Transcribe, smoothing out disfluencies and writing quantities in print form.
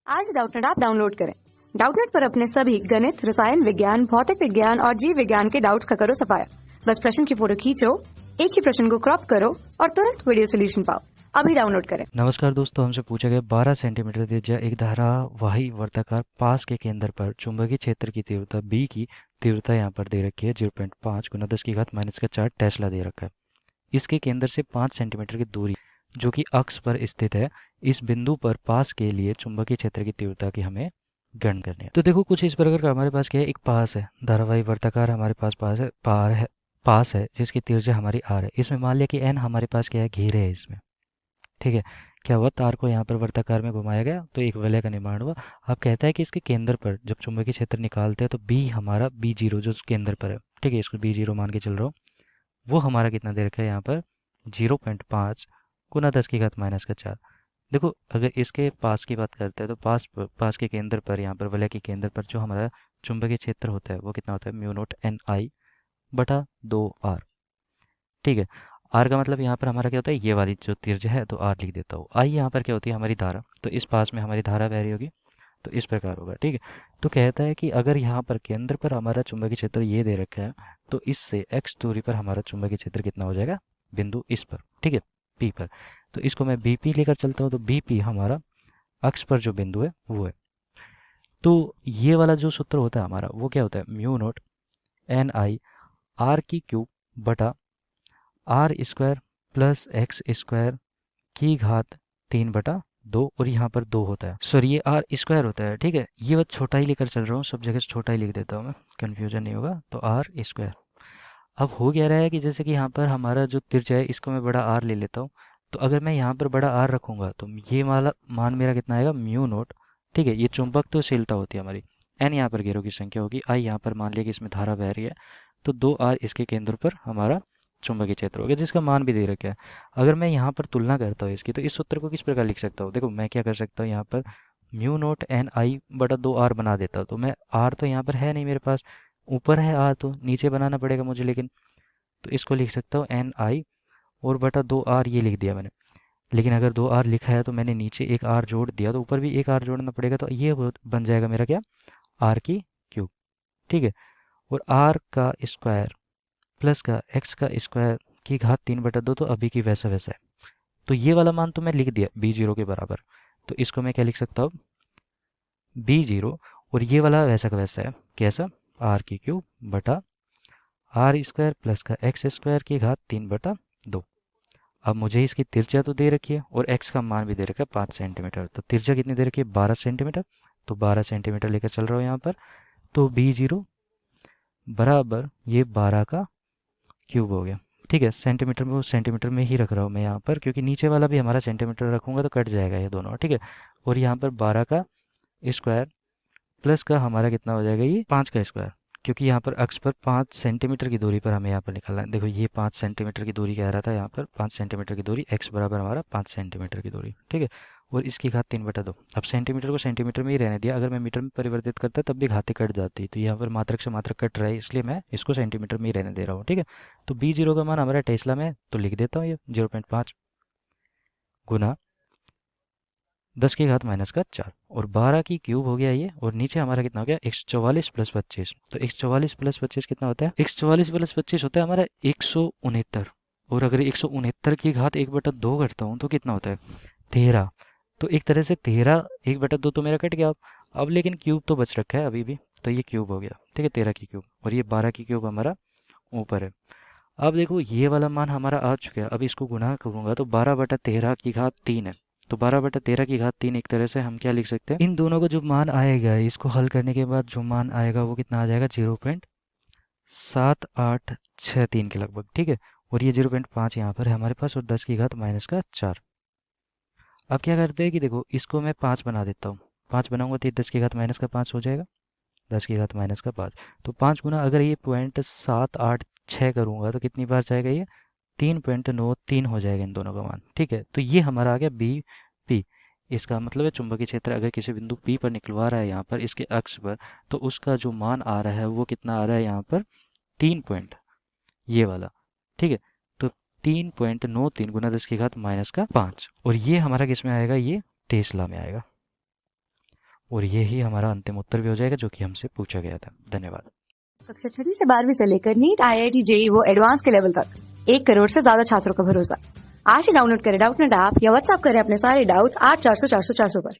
आज Doubtnut app download करें। Doubtnut पर अपने सभी गणित, रसायन विज्ञान, भौतिक विज्ञान और जीव विज्ञान के डाउट्स का करो सफाया। बस प्रश्न की फोटो खींचो, एक ही प्रश्न को क्रॉप करो और तुरंत वीडियो सोल्यूशन पाओ। अभी डाउनलोड करें। नमस्कार दोस्तों, हमसे पूछा गया 12 सेंटीमीटर त्रिज्या एक धारावाही वर्ताकार पास के केंद्र पर चुंबकीय क्षेत्र की तीव्रता बी की तीव्रता यहाँ पर दे रखी है 0.5 गुना 10⁻⁴ टेस्ला दे रखा है। इसके केंद्र से 5 सेंटीमीटर की दूरी जो कि अक्ष पर स्थित है, इस बिंदु पर पास के लिए चुंबकीय क्षेत्र की तीव्रता की हमें गणना करनी है। तो देखो कुछ इस प्रकार का हमारे पास क्या है, एक पास है, धारावाही वर्ताकार हमारे पास पास है जिसकी त्रिज्या हमारी आर है। इसमें मान लिया कि एन हमारे पास क्या है, घेरे है इसमें। ठीक है, क्या हुआ, तार को यहाँ पर वर्ताकार में घुमाया गया तो एक वलय का निर्माण हुआ। अब कहता है कि इसके केंद्र पर जब चुंबकीय क्षेत्र निकालते हैं तो बी हमारा B0 जो केंद्र पर है, ठीक है, इसको B0 मान के चल रहा हूँ, वो हमारा कितना दे रखा है यहाँ पर 0.5 गुना 10⁻⁴। देखो अगर इसके पास की बात करते हैं तो पास के केंद्र पर, यहाँ पर वलय के केंद्र पर जो हमारा चुंबकीय क्षेत्र होता है वो कितना होता है, μ0 Ni/2r। ठीक है, आर का मतलब यहाँ पर हमारा क्या होता है, ये वाली जो त्रिज्या है, तो आर लिख देता हूँ। आई यहाँ पर क्या होती है, हमारी धारा, तो इस पास में हमारी धारा बह रही होगी, तो इस प्रकार होगा। ठीक है, तो कहता है कि अगर यहाँ पर केंद्र पर हमारा चुंबकीय क्षेत्र ये दे रखा है तो इससे x दूरी पर हमारा चुंबकीय क्षेत्र कितना हो जाएगा, बिंदु इस पर, ठीक है, P पर। तो इसको मैं BP लेकर चलता हूँ, तो BP हमारा अक्ष पर जो बिंदु है वो है। तो ये वाला जो सूत्र होता है हमारा वो क्या होता है, μ0 Ni r³ r square plus x square की घात 3/2, और यहाँ पर 2 होता है, सॉरी ये आर स्क्वायर होता है। ठीक है, ये बस छोटा ही लेकर चल रहा हूँ, सब जगह से छोटा ही लिख देता हूँ मैं, कन्फ्यूजन नहीं होगा। तो आर स्क्वायर, अब हो क्या रहा है कि जैसे कि यहाँ पर हमारा जो त्रिज्या है इसको मैं बड़ा आर ले लेता हूँ, तो अगर मैं यहाँ पर बड़ा आर रखूंगा तो ये वाला मान मेरा कितना आएगा, μ0। ठीक है, ये चुंबक तो शीलता होती है हमारी, एन यहाँ पर घेरों की संख्या होगी, आई यहाँ पर मान लिया कि इसमें धारा बह रही है, तो 2r इसके केंद्र पर हमारा चुंबकीय क्षेत्र हो गया जिसका मान भी दे रखा है। अगर मैं यहाँ पर तुलना करता हूँ इसकी, तो इस सूत्र को किस प्रकार लिख सकता हूँ, देखो मैं क्या कर सकता हूँ, यहाँ पर μ0 Ni/2r बना देता हूँ। तो मैं आर तो यहाँ पर है नहीं मेरे पास, ऊपर है आर तो नीचे बनाना पड़ेगा मुझे, लेकिन तो इसको लिख सकता हूँ Ni और बटा 2r, ये लिख दिया मैंने। लेकिन अगर 2r लिखा है तो मैंने नीचे एक r जोड़ दिया, तो ऊपर भी एक r जोड़ना पड़ेगा, तो ये बन जाएगा मेरा क्या, r³। ठीक है, और r का स्क्वायर प्लस का x का स्क्वायर की घात 3/2, तो अभी की वैसा वैसा है। तो ये वाला मान तो मैं लिख दिया B0 के बराबर, तो इसको मैं क्या लिख सकता हूँ, B0, और ये वाला वैसा का वैसा है, कैसा, r³ बटा आर स्क्वायर प्लस का एक्स स्क्वायर की घात 3/2। अब मुझे इसकी त्रिज्या तो दे रखी है और x का मान भी दे रखा है 5 सेंटीमीटर, तो त्रिज्या कितनी दे रखी है, 12 सेंटीमीटर, तो 12 सेंटीमीटर लेकर चल रहा हूँ यहाँ पर। तो B0 बराबर ये 12 का³ हो गया। ठीक है, सेंटीमीटर में, वो सेंटीमीटर में ही रख रहा हूँ मैं यहाँ पर, क्योंकि नीचे वाला भी हमारा सेंटीमीटर रखूंगा तो कट जाएगा ये दोनों। ठीक है, और यहाँ पर 12 का² प्लस का हमारा कितना हो जाएगा, ये 5 का², क्योंकि यहाँ पर अक्ष पर 5 सेंटीमीटर की दूरी पर हमें यहाँ पर निकालना है। देखो ये 5 सेंटीमीटर की दूरी कह रहा था, यहाँ पर 5 सेंटीमीटर की दूरी, x बराबर हमारा 5 सेंटीमीटर की दूरी। ठीक है, और इसकी घात 3/2। अब सेंटीमीटर को सेंटीमीटर में ही रहने दिया, अगर मैं मीटर में परिवर्तित करता तब भी घातें कट जाती, तो यहाँ पर मात्रक से मात्रक कट रहा है, इसलिए मैं इसको सेंटीमीटर में ही रहने दे रहा हूँ। ठीक है, तो B0 का मान हमारा टेस्ला में, तो लिख देता हूँ ये 0.5 गुना 10⁻⁴ और 12 की³ हो गया ये, और नीचे हमारा कितना हो गया, 144 + 25। तो 144 + 25 कितना होता है, 144 + 25 होता है हमारा 169, और अगर 169 की घात 1/2 करता हूँ तो कितना होता है, 13। तो एक तरह से 13 1/2 तो मेरा कट गया अब लेकिन क्यूब तो बच रखा है अभी भी, तो ये क्यूब हो गया। ठीक है, 13 की³, और ये 12 की³ हमारा ऊपर है। अब देखो ये वाला मान हमारा आ चुका है, अब इसको गुणा करूंगा तो 12/13 की घात 3 है, तो 12/13 की घात 3 एक तरह से हम क्या लिख सकते हैं, इन दोनों को जो मान आएगा इसको हल करने के बाद जो मान आएगा वो कितना आ जाएगा, 0.7863 के लगभग। ठीक है, और ये 0.5 यहाँ पर है हमारे पास, और 10⁻⁴। अब क्या करते हैं कि देखो इसको मैं 5 बना देता हूँ, 5 बनाऊंगा तो ये 10⁻⁻5 हो जाएगा, 10⁻⁻5। तो 5 गुना अगर ये 0.786 करूंगा तो कितनी बार जाएगा, ये 3.93 हो जाएगा इन दोनों का मान। ठीक है, तो ये हमारा आ गया BP। इसका मतलब है चुंबकीय क्षेत्र अगर किसी बिंदु P पर निकलवा रहा है यहाँ पर इसके अक्ष पर, तो उसका जो मान आ रहा है वो कितना आ रहा है यहाँ पर, 3 पॉइंट, ये वाला। ठीक है, तो 3.93 गुना 10⁻⁻5, और ये हमारा किस में आएगा, ये टेस्ला में आएगा। और ये ही हमारा अंतिम उत्तर भी हो जाएगा जो कि हमसे पूछा गया था। धन्यवाद। कक्षा 6वीं से 12वीं से लेकर नीट, IIT, जेईई वो एडवांस के लेवल तक 1 करोड़ से ज्यादा छात्रों का भरोसा। आज ही डाउनलोड करें डाउटनेट ऐप या व्हाट्सएप करें अपने सारे डाउट्स 8400 400 400 पर।